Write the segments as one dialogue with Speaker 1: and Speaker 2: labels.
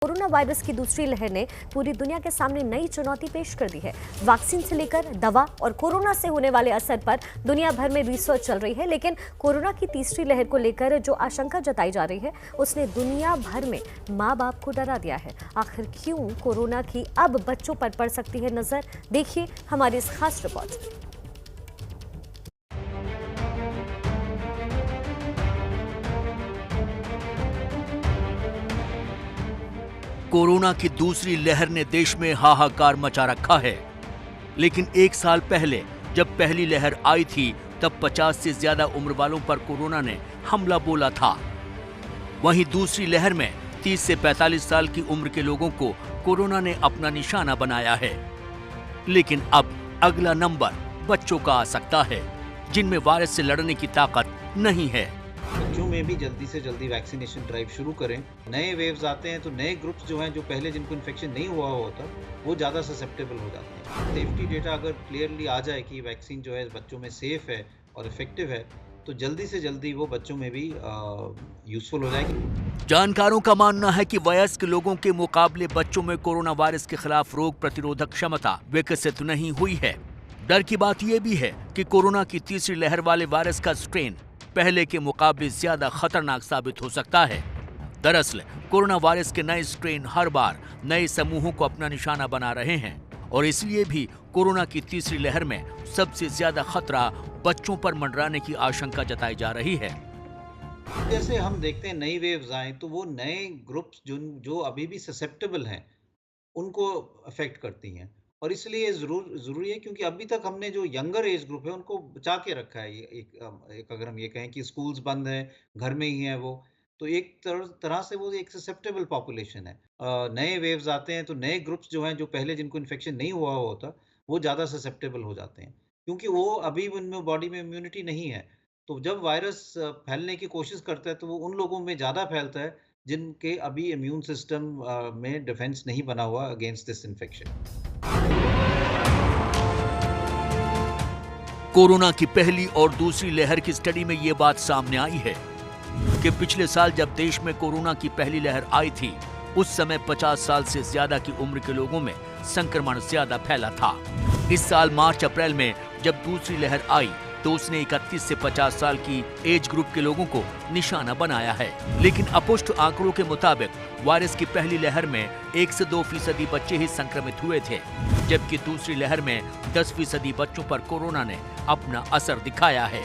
Speaker 1: Corona virus की दूसरी लहर ने पूरी दुनिया के सामने नई चुनौती पेश कर दी है। वैक्सीन से लेकर दवा और कोरोना से होने वाले असर पर दुनिया भर में रिसर्च चल रही है, लेकिन कोरोना की तीसरी लहर को लेकर जो आशंका जताई जा रही है उसने दुनिया भर में माँ बाप को डरा दिया है। आखिर क्यों कोरोना की अब बच्चों पर पड़ सकती है नजर, देखिए हमारी इस खास रिपोर्ट में।
Speaker 2: कोरोना की दूसरी लहर ने देश में हाहाकार मचा रखा है, लेकिन एक साल पहले जब पहली लहर आई थी तब 50 से ज्यादा उम्र वालों पर कोरोना ने हमला बोला था। वहीं दूसरी लहर में 30 से 45 साल की उम्र के लोगों को कोरोना ने अपना निशाना बनाया है। लेकिन अब अगला नंबर बच्चों का आ सकता है, जिनमें वायरस से लड़ने की ताकत नहीं है।
Speaker 3: बच्चों में भी जल्दी से जल्दी वैक्सीनेशन ड्राइव शुरू करें। नए वेव्स आते हैं तो नए ग्रुप्स जो हैं, जो पहले जिनको इन्फेक्शन नहीं हुआ होता, वो ज़्यादा ससेप्टेबल हो जाते हैं। सेफ्टी डेटा अगर क्लियरली आ जाए कि वैक्सीन जो है बच्चों में सेफ है और इफेक्टिव है, तो जल्दी से जल्दी वो बच्चों में भी यूजफुल हो जाएगी।
Speaker 2: जानकारों का मानना है कि वयस्क लोगों के मुकाबले बच्चों में कोरोना वायरस के खिलाफ रोग प्रतिरोधक क्षमता विकसित नहीं हुई है। डर की बात यह भी है कि कोरोना की तीसरी लहर वाले वायरस का स्ट्रेन पहले के मुकाबले ज्यादा खतरनाक साबित हो सकता है। दरअसल कोरोना वायरस के नए स्ट्रेन हर बार नए समूहों को अपना निशाना बना रहे हैं और इसलिए भी कोरोना की तीसरी लहर में सबसे ज्यादा खतरा बच्चों पर मंडराने की आशंका जताई जा रही है।
Speaker 3: जैसे हम देखते हैं नई वेव्स आए तो वो नए ग्रुप्स जो अभी भी ससेप्टेबल हैं उनको अफेक्ट करती हैं, और इसलिए ज़रूरी है, क्योंकि अभी तक हमने जो यंगर एज ग्रुप है उनको बचा के रखा है। एक अगर हम ये कहें कि स्कूल्स बंद हैं, घर में ही हैं वो, तो एक तरह से वो एक ससेप्टेबल पॉपुलेशन है। नए वेव्स आते हैं तो नए ग्रुप्स जो हैं, जो पहले जिनको इन्फेक्शन नहीं हुआ होता, वो ज़्यादा ससेप्टेबल हो जाते हैं, क्योंकि वो अभी उनमें बॉडी में इम्यूनिटी नहीं है। तो जब वायरस फैलने की कोशिश करता है तो वो उन लोगों में ज़्यादा फैलता है जिनके अभी इम्यून सिस्टम में डिफेंस नहीं बना हुआ अगेंस्ट दिस इन्फेक्शन।
Speaker 2: कोरोना की पहली और दूसरी लहर की स्टडी में ये बात सामने आई है कि पिछले साल जब देश में कोरोना की पहली लहर आई थी, उस समय 50 साल से ज्यादा की उम्र के लोगों में संक्रमण ज्यादा फैला था। इस साल मार्च अप्रैल में जब दूसरी लहर आई तो उसने 31 से 50 साल की एज ग्रुप के लोगों को निशाना बनाया है। लेकिन अपुष्ट आंकड़ों के मुताबिक वायरस की पहली लहर में 1 से 2% बच्चे ही संक्रमित हुए थे, जबकि दूसरी लहर में 10% बच्चों पर कोरोना ने अपना असर दिखाया है।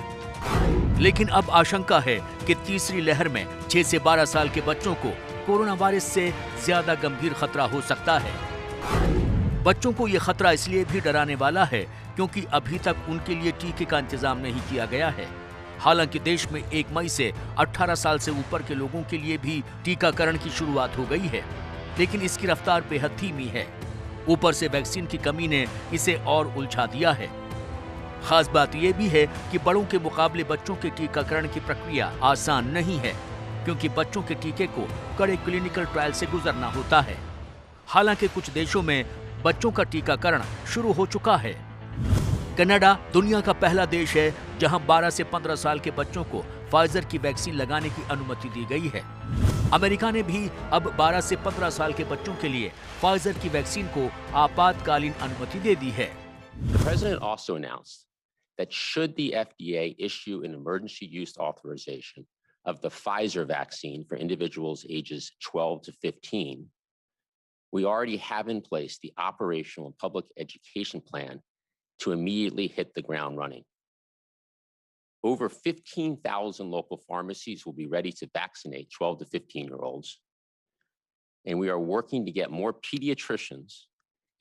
Speaker 2: लेकिन अब आशंका है कि तीसरी लहर में 6 से 12 साल के बच्चों को कोरोना वायरस से ज्यादा गंभीर खतरा हो सकता है। बच्चों को यह खतरा इसलिए भी डराने वाला है क्योंकि अभी तक उनके लिए टीके का इंतजाम नहीं किया गया है। हालांकि देश में 1 मई से 18 साल से ऊपर के लोगों के लिए भी टीकाकरण की शुरुआत हो गई है, लेकिन इसकी रफ्तार बेहद धीमी है। ऊपर से वैक्सीन की कमी ने इसे और उलझा दिया है। खास बात यह भी है कि बड़ों के मुकाबले बच्चों के टीकाकरण की प्रक्रिया आसान नहीं है, क्योंकि बच्चों के टीके को कड़े क्लिनिकल ट्रायल से गुजरना होता है। हालांकि कुछ देशों में बच्चों का टीकाकरण शुरू हो चुका है। कनाडा दुनिया का पहला देश है जहां 12 से 15 साल के बच्चों को फाइजर की वैक्सीन लगाने की अनुमति दी गई है। अमेरिका ने भी अब 12 से 15 साल के बच्चों के लिए फाइजर की वैक्सीन को आपातकालीन अनुमति दे दी है।
Speaker 4: The president also announced that should the FDA issue an emergency use authorization of the Pfizer vaccine for individuals ages 12 to 15, we already have in place the operational and public education plan to immediately hit the ground running. Over 15,000 local pharmacies will be ready to vaccinate 12 to 15-year-olds. And we are working to get more pediatricians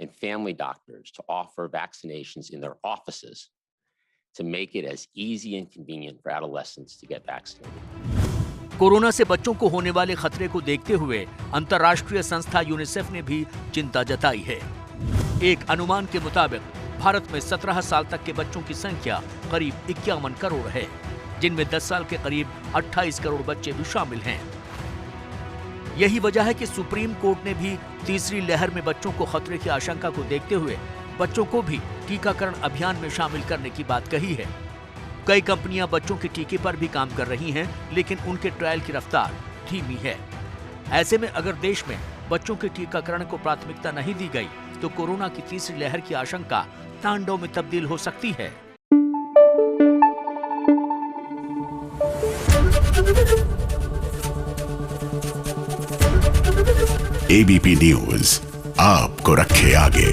Speaker 4: and family doctors to offer vaccinations in their offices to make it as easy and convenient for adolescents to get vaccinated.
Speaker 2: Corona से बच्चों को होने वाले खतरे को देखते हुए अंतर्राष्ट्रीय संस्था यूनिसेफ ने भी चिंता जताई है। एक अनुमान के मुताबिक भारत में 17 साल तक के बच्चों की संख्या करीब 51 करोड़ है, जिनमें 10 साल के करीब 28 करोड़ बच्चे भी शामिल हैं। यही वजह है कि सुप्रीम कोर्ट ने भी तीसरी लहर में बच्चों को खतरे की आशंका को देखते हुए बच्चों को भी टीकाकरण अभियान में शामिल करने की बात कही है। कई कंपनियां बच्चों के टीके पर भी काम कर रही हैं, लेकिन उनके ट्रायल की रफ्तार धीमी है। ऐसे में अगर देश में बच्चों के टीकाकरण को प्राथमिकता नहीं दी गई तो कोरोना की तीसरी लहर की आशंका तांडव में तब्दील हो सकती है।
Speaker 5: एबीपी न्यूज आपको रखे आगे।